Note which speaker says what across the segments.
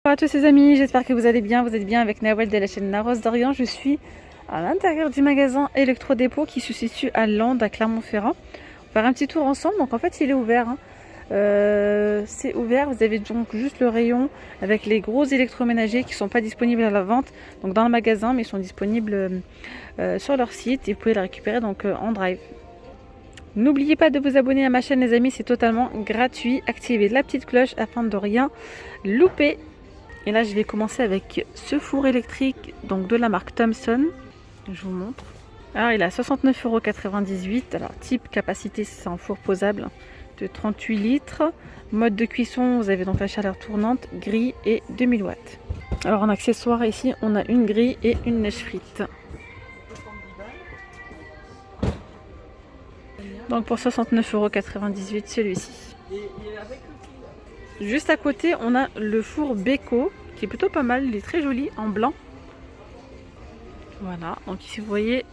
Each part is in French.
Speaker 1: Bonsoir à tous les amis, j'espère que vous allez bien. Vous êtes bien avec Nawel de la chaîne La Rose d'Orient. Je suis à l'intérieur du magasin Electrodépôt qui se situe à Landes, à Clermont-Ferrand. On va faire un petit tour ensemble. Donc en fait il est ouvert, hein. C'est ouvert, vous avez donc juste le rayon avec les gros électroménagers qui ne sont pas disponibles à la vente donc dans le magasin, mais ils sont disponibles sur leur site et vous pouvez les récupérer donc en drive. N'oubliez pas de vous abonner à ma chaîne les amis, c'est totalement gratuit. Activez la petite cloche afin de rien louper. Et là je vais commencer avec ce four électrique donc de la marque Thomson. Je vous montre. Alors il est à 69,98 €. Alors type capacité, c'est un four posable de 38 litres. Mode de cuisson, vous avez donc la chaleur tournante, grille et 2000 watts. Alors en accessoire ici on a une grille et une neige frite. Donc pour 69,98 € celui-ci. Juste à côté on a le four Beko qui est plutôt pas mal, il est très joli en blanc. Voilà, donc ici vous voyez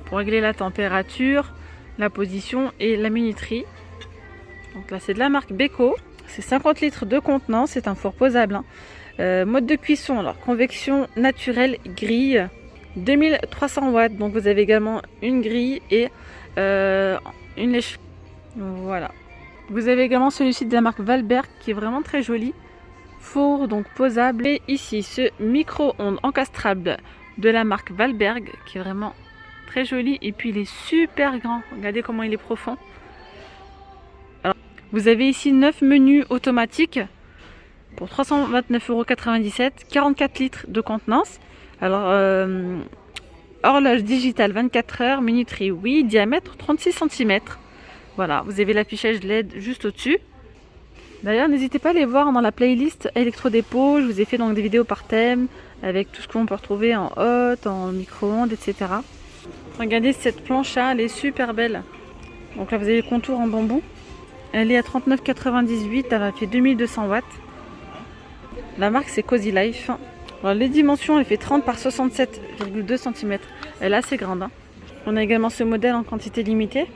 Speaker 1: pour régler la température, la position et la minuterie. Donc là c'est de la marque Beko, c'est 50 litres de contenance, c'est un four posable, hein. Mode de cuisson, alors convection naturelle, grille 2300 watts, donc vous avez également une grille et une lèche. Voilà. Vous avez également celui-ci de la marque Valberg qui est vraiment très joli. Four donc posable. Et ici ce micro-ondes encastrable de la marque Valberg qui est vraiment très joli. Et puis il est super grand. Regardez comment il est profond. Alors, vous avez ici 9 menus automatiques pour 329,97 €. 44 litres de contenance. Alors horloge digitale 24 heures, minuterie oui, diamètre 36 cm. Voilà, vous avez l'affichage LED juste au-dessus. D'ailleurs, n'hésitez pas à aller voir dans la playlist Electrodépôt. Je vous ai fait donc des vidéos par thème avec tout ce qu'on peut retrouver en hot, en micro-ondes, etc. Regardez cette plancha, elle est super belle. Donc là, vous avez le contour en bambou. Elle est à 39,98 €, elle a fait 2200 watts. La marque c'est Cozy Life. Alors, les dimensions, elle fait 30 par 67,2 cm. Elle est assez grande, hein. On a également ce modèle en quantité limitée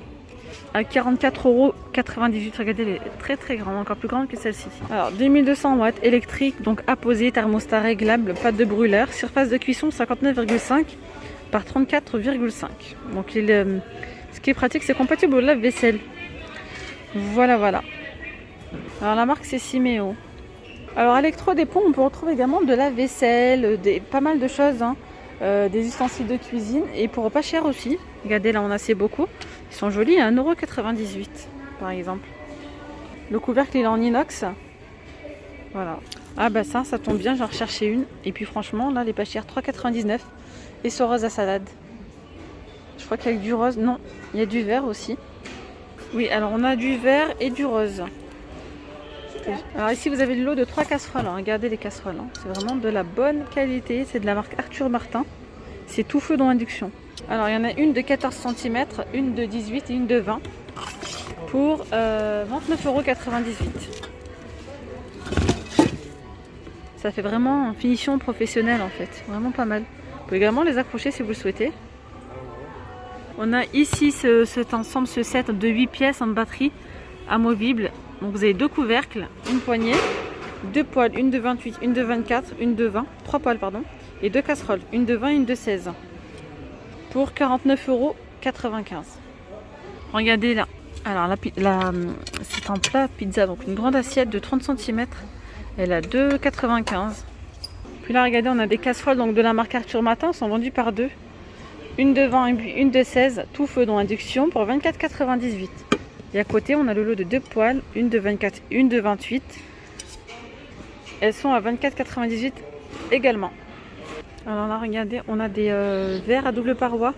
Speaker 1: à 44,98 €. Regardez, elle est très très grande, encore plus grande que celle-ci. Alors 2200 watts électrique, donc apposé, thermostat réglable, pas de brûleur. Surface de cuisson 59,5 par 34,5. Donc ce qui est pratique, c'est compatible au lave-vaisselle. Voilà, voilà. Alors la marque c'est Simeo. Alors Electrodépôt, on peut retrouver également de la vaisselle, pas mal de choses, hein, des ustensiles de cuisine et pour pas cher aussi. Regardez, là on a assez beaucoup. Ils sont jolis à 1,98 € par exemple. Le couvercle il est en inox. Voilà. Ah bah ça tombe bien, j'en recherchais une. Et puis franchement là elle est pas chère, 3,99 €. Et ce rose à salade. Je crois qu'il y a du rose. Non, il y a du vert aussi. Oui, alors on a du vert et du rose. Alors ici vous avez le lot de 3 casseroles, hein. Regardez les casseroles, hein. C'est vraiment de la bonne qualité, c'est de la marque Arthur Martin. C'est tout feu dans induction. Alors il y en a une de 14 cm, une de 18 et une de 20 pour 29,98 €. Ça fait vraiment une finition professionnelle en fait, vraiment pas mal. Vous pouvez également les accrocher si vous le souhaitez. On a ici cet ensemble, ce set de 8 pièces en batterie amovible. Donc vous avez 2 couvercles, une poignée, 2 poêles, une de 28, une de 24, une de 20, 3 poêles pardon, et 2 casseroles, une de 20 et une de 16 pour 49,95 €. Regardez là. Alors c'est un plat pizza, donc une grande assiette de 30 cm. Elle a 2,95 €. Puis là regardez, on a des casseroles donc de la marque Arthur Martin, sont vendues par 2. Une de 20 et une de 16, tout feu dans induction pour 24,98 €. Et à côté, on a le lot de 2 poêles, une de 24, une de 28. Elles sont à 24,98 € également. Alors là, regardez, on a des verres à double paroi.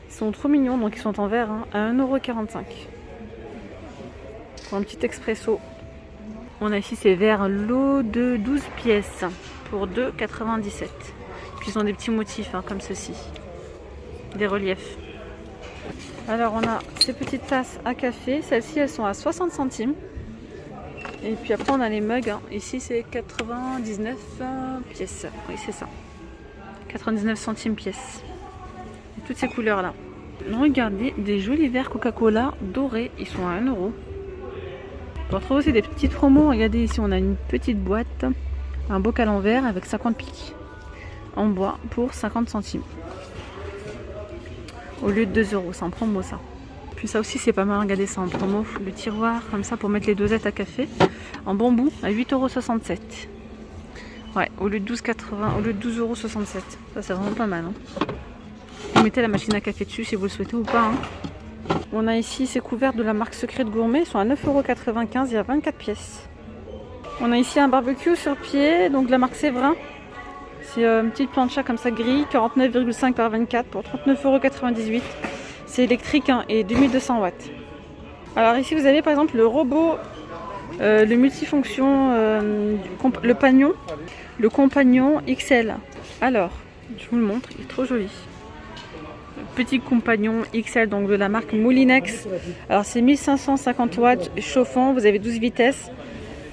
Speaker 1: Ils sont trop mignons, donc ils sont en verre, hein, à 1,45 €. Pour un petit expresso. On a ici ces verres lot de 12 pièces pour 2,97 €. Puis ils ont des petits motifs, hein, comme ceci. Des reliefs. Alors on a ces petites tasses à café, celles-ci elles sont à 60 centimes. Et puis après on a les mugs, hein. Ici c'est 99 pièces, oui c'est ça, 99 centimes pièce. Et toutes ces couleurs là. Regardez, des jolis verres Coca-Cola dorés, ils sont à 1 €. On retrouve aussi des petites promos, regardez ici on a une petite boîte Un bocal en verre avec 50 piques en bois pour 50 centimes. Au lieu de 2 euros, c'est en promo ça. Puis ça aussi c'est pas mal, regardez ça en promo. Le tiroir comme ça pour mettre les dosettes à café en bambou à 8,67 €. Ouais, au lieu de 12,80, au lieu de 12,67 €. Ça c'est vraiment pas mal. Hein. Vous mettez la machine à café dessus si vous le souhaitez ou pas. Hein. On a ici ces couverts de la marque Secret de Gourmet, ils sont à 9,95 €, il y a 24 pièces. On a ici un barbecue sur pied, donc de la marque Séverin. C'est une petite plancha comme ça gris, 49,5 par 24 pour 39,98 €. C'est électrique hein, et 2200 watts. Alors ici vous avez par exemple le robot, le multifonction, le compagnon XL. Alors, je vous le montre, il est trop joli. Petit compagnon XL donc de la marque Moulinex. Alors c'est 1550 watts chauffant, vous avez 12 vitesses.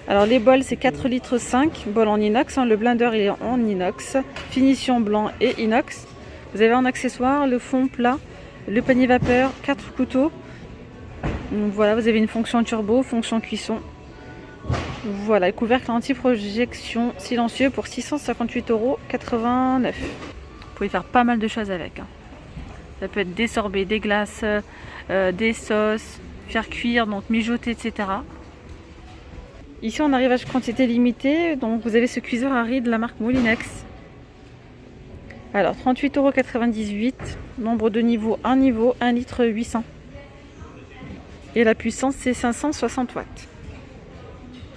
Speaker 1: Alors les bols c'est 4 litres 5, bol en inox, hein, le blender il est en inox, finition blanc et inox. Vous avez en accessoire le fond plat, le panier vapeur, 4 couteaux. Donc voilà, vous avez une fonction turbo, fonction cuisson. Voilà, le couvercle anti-projection silencieux pour 658,89 €. Vous pouvez faire pas mal de choses avec. Hein. Ça peut être des sorbets, des glaces, des sauces, faire cuire, donc mijoter, etc. Ici on arrive à quantité limitée, donc vous avez ce cuiseur à riz de la marque Moulinex. Alors 38,98 €, nombre de niveaux, 1 niveau, 1 litre 800. Et la puissance c'est 560 watts.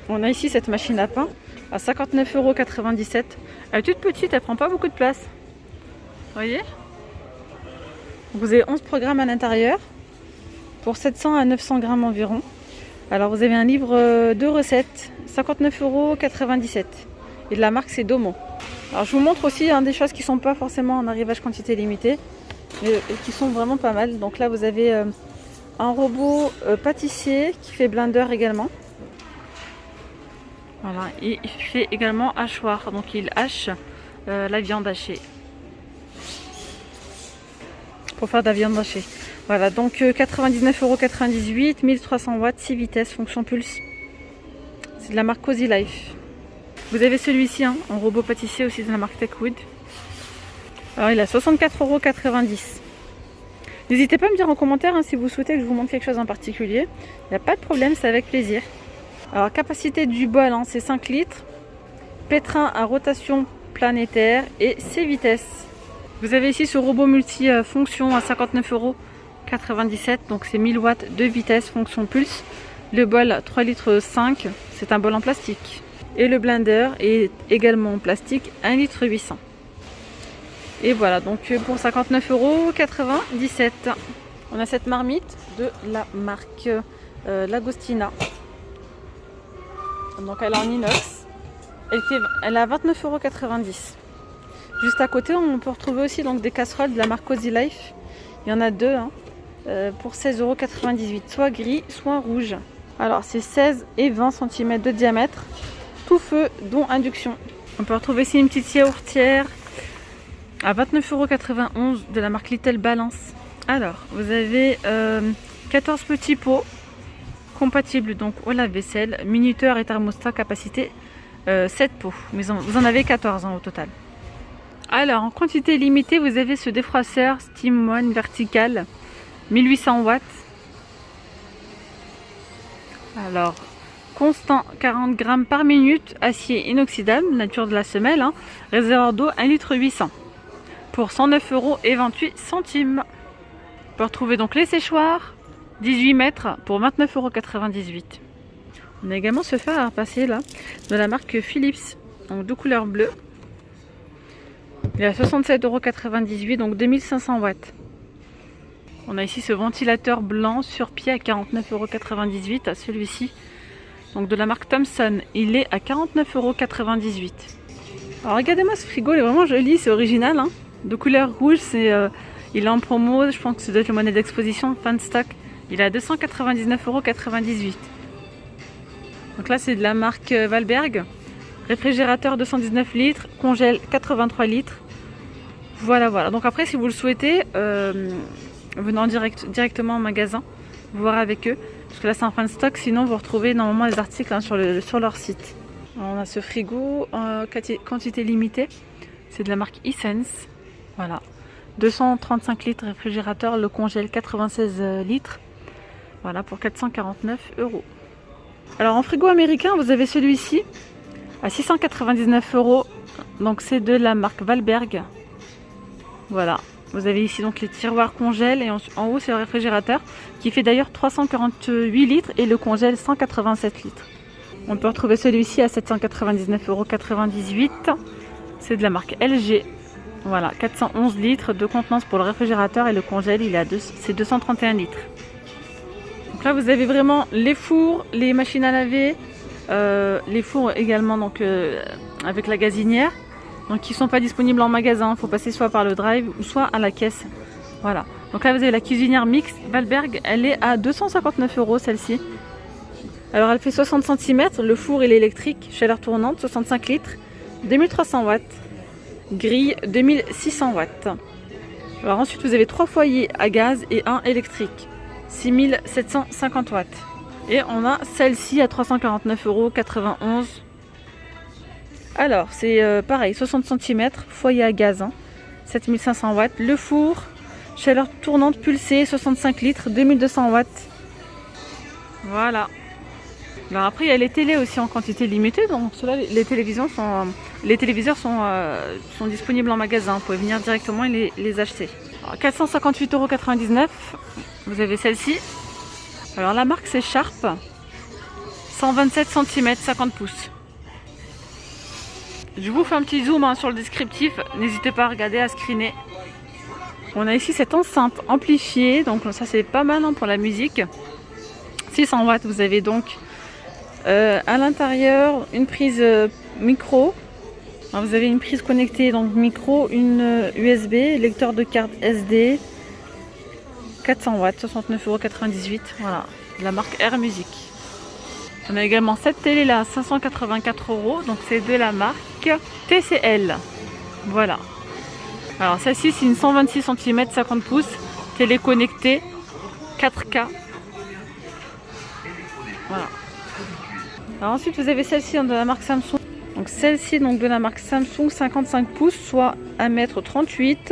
Speaker 1: On a ici cette machine à pain à 59,97 €. Elle est toute petite, elle prend pas beaucoup de place. Vous voyez ? Vous avez 11 programmes à l'intérieur pour 700 à 900 grammes environ. Alors vous avez un livre de recettes, 59,97 € et de la marque c'est Domo. Alors je vous montre aussi des choses qui ne sont pas forcément en arrivage quantité limitée mais qui sont vraiment pas mal. Donc là vous avez un robot pâtissier qui fait blender également. Voilà, et il fait également hachoir, donc il hache la viande hachée. Pour faire de la viande hachée. Voilà, donc 99,98 €, 1300 watts, 6 vitesses, fonction pulse. C'est de la marque Cozy Life. Vous avez celui-ci, hein, en robot pâtissier aussi de la marque Techwood. Alors il a 64,90 €. N'hésitez pas à me dire en commentaire hein, si vous souhaitez que je vous montre quelque chose en particulier. Il n'y a pas de problème, c'est avec plaisir. Alors capacité du bol, hein, c'est 5 litres. Pétrin à rotation planétaire et 6 vitesses. Vous avez ici ce robot multifonction à 59,97 €, donc c'est 1000 watts de vitesse, fonction pulse. Le bol 3 litres 5, c'est un bol en plastique. Et le blender est également en plastique, 1 litre 800. Et voilà, donc pour 59,97 €. On a cette marmite de la marque Lagostina. Donc elle est en inox. Elle est à 29,90 €. Juste à côté, on peut retrouver aussi donc, des casseroles de la marque Cozy Life. Il y en a deux hein, pour 16,98 €, soit gris, soit rouge. Alors c'est 16 et 20 cm de diamètre, tout feu, dont induction. On peut retrouver ici une petite yaourtière à 29,91 € de la marque Little Balance. Alors, vous avez 14 petits pots compatibles donc au lave-vaisselle, minuteur et thermostat, capacité 7 pots. Mais vous en avez 14 hein, au total. Alors, en quantité limitée, vous avez ce défroisseur Steam One vertical, 1800 watts. Alors, constant 40 grammes par minute, acier inoxydable, nature de la semelle, hein, réservoir d'eau 1 litre 800 pour 109,28 €. On peut retrouver donc les séchoirs, 18 mètres pour 29,98 €. On a également ce phare à repasser là, de la marque Philips, en deux couleurs bleues. Il est à 67,98 €, donc 2500 watts. On a ici ce ventilateur blanc sur pied à 49,98 €, à celui-ci. Donc de la marque Thomson, il est à 49,98 €. Alors regardez-moi ce frigo, il est vraiment joli, c'est original. Hein, de couleur rouge, il est en promo, je pense que ça doit être le modèle d'exposition, fin de stock. Il est à 299,98 €. Donc là c'est de la marque Valberg. Réfrigérateur 219 litres, congèle 83 litres. Voilà, voilà. Donc après, si vous le souhaitez, venez directement au magasin, voir avec eux. Parce que là, c'est en fin de stock. Sinon, vous retrouvez normalement les articles hein, sur leur site. On a ce frigo en quantité limitée. C'est de la marque Hisense. Voilà. 235 litres réfrigérateur, le congèle 96 litres. Voilà, pour 449 €. Alors en frigo américain, vous avez celui-ci à 699 €. Donc c'est de la marque Valberg. Voilà. Vous avez ici donc les tiroirs congèle et en haut c'est le réfrigérateur qui fait d'ailleurs 348 litres et le congèle 187 litres. On peut retrouver celui-ci à 799,98 €. C'est de la marque LG. Voilà, 411 litres de contenance pour le réfrigérateur et le congèle il est à c'est 231 litres. Donc là vous avez vraiment les fours, les machines à laver, les fours également donc avec la gazinière. Donc qui ne sont pas disponibles en magasin, il faut passer soit par le drive ou soit à la caisse. Voilà. Donc là vous avez la cuisinière mixte Valberg, elle est à 259 € celle-ci. Alors elle fait 60 cm, le four il est électrique, chaleur tournante, 65 litres, 2300 watts, grille 2600 watts. Alors ensuite vous avez 3 foyers à gaz et 1 électrique, 6750 watts. Et on a celle-ci à 349,91 €. Alors, c'est pareil, 60 cm, foyer à gaz, 7500 watts. Le four, chaleur tournante pulsée, 65 litres, 2200 watts. Voilà. Alors après, il y a les télés aussi en quantité limitée. Donc, cela, les téléviseurs sont disponibles en magasin. Vous pouvez venir directement et les acheter. 458,99 €. Vous avez celle-ci. Alors, la marque, c'est Sharp. 127 cm, 50 pouces. Je vous fais un petit zoom sur le descriptif, n'hésitez pas à regarder, à screener. On a ici cette enceinte amplifiée, donc ça c'est pas mal pour la musique. 600 watts, vous avez donc à l'intérieur une prise micro. Alors, vous avez une prise connectée, donc micro, une USB, lecteur de carte SD, 400 watts, 69,98 €. Voilà, de la marque Air Music. On a également cette télé là, 584 €, donc c'est de la marque TCL. Voilà. Alors celle-ci c'est une 126 cm 50 pouces, télé connectée 4K. Voilà. Alors ensuite vous avez celle-ci de la marque Samsung. Donc celle-ci donc de la marque Samsung 55 pouces, soit 1,38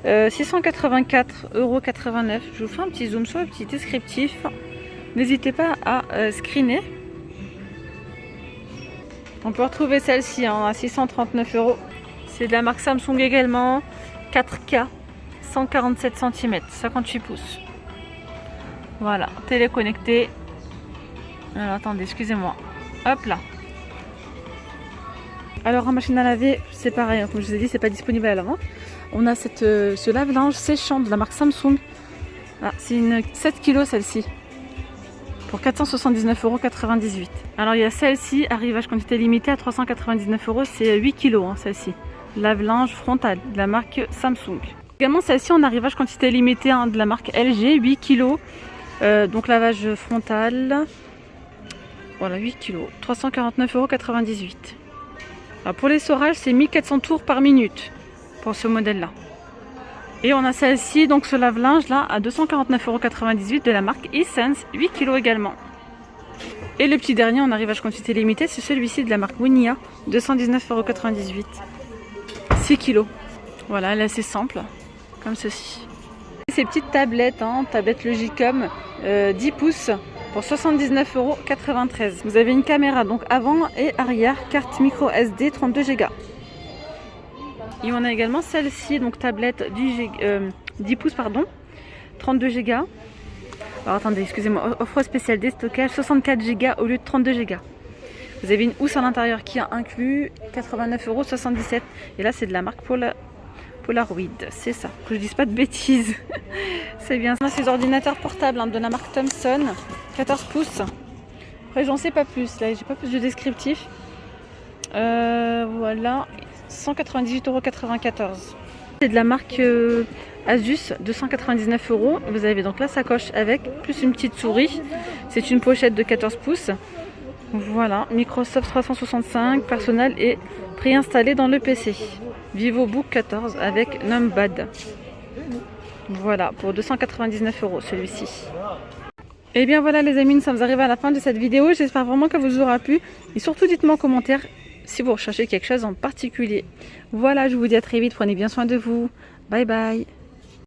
Speaker 1: m, 684,89 €. Je vous fais un petit zoom sur le petit descriptif. N'hésitez pas à screener. On peut retrouver celle-ci à 639 €. C'est de la marque Samsung également. 4K, 147 cm, 58 pouces. Voilà, télé connectée. Alors attendez, excusez-moi. Hop là. Alors en machine à laver, c'est pareil. Comme je vous ai dit, c'est pas disponible à la vente. On a ce lave-linge séchant de la marque Samsung. Ah, c'est une 7 kg celle-ci. Pour 479,98 €. Alors il y a celle-ci, arrivage quantité limitée à 399 €, c'est 8 kg celle-ci. Lave-linge frontal de la marque Samsung. Également celle-ci en arrivage quantité limitée de la marque LG, 8 kg. Donc lavage frontal. Voilà, 8 kg, 349,98 €. Alors pour l'essorage, c'est 1400 tours par minute pour ce modèle-là. Et on a celle-ci, donc ce lave-linge là, à 249,98 € de la marque Hisense, 8 kg également. Et le petit dernier en arrivage quantité limitée, c'est celui-ci de la marque Winia, 219,98 €. 6 kg. Voilà, elle est assez simple, comme ceci. Et ces petites tablettes, tablette Logicom, 10 pouces, pour 79,93 €. Vous avez une caméra donc avant et arrière, carte micro SD 32 Go. Et on a également celle-ci, donc tablette 10 pouces, pardon, 32 Go. Alors attendez, excusez-moi, offre spéciale déstockage, 64 Go au lieu de 32 Go. Vous avez une housse à l'intérieur qui a inclus 89,77 €. Et là, c'est de la marque Polaroid, c'est ça, que je dise pas de bêtises. C'est bien ça. Ces ordinateurs portables de la marque Thomson, 14 pouces. Après, j'en sais pas plus, là, j'ai pas plus de descriptif. Voilà. 198,94 €. C'est de la marque Asus, 299 €. Vous avez donc la sacoche avec, plus une petite souris. C'est une pochette de 14 pouces. Voilà, Microsoft 365, personnel et préinstallé dans le PC. VivoBook 14 avec Numpad. Voilà, pour 299 € celui-ci. Et bien voilà les amis, nous sommes arrivés à la fin de cette vidéo. J'espère vraiment que vous aura plu. Et surtout dites-moi en commentaire si vous recherchez quelque chose en particulier. Voilà, je vous dis à très vite. Prenez bien soin de vous. Bye bye.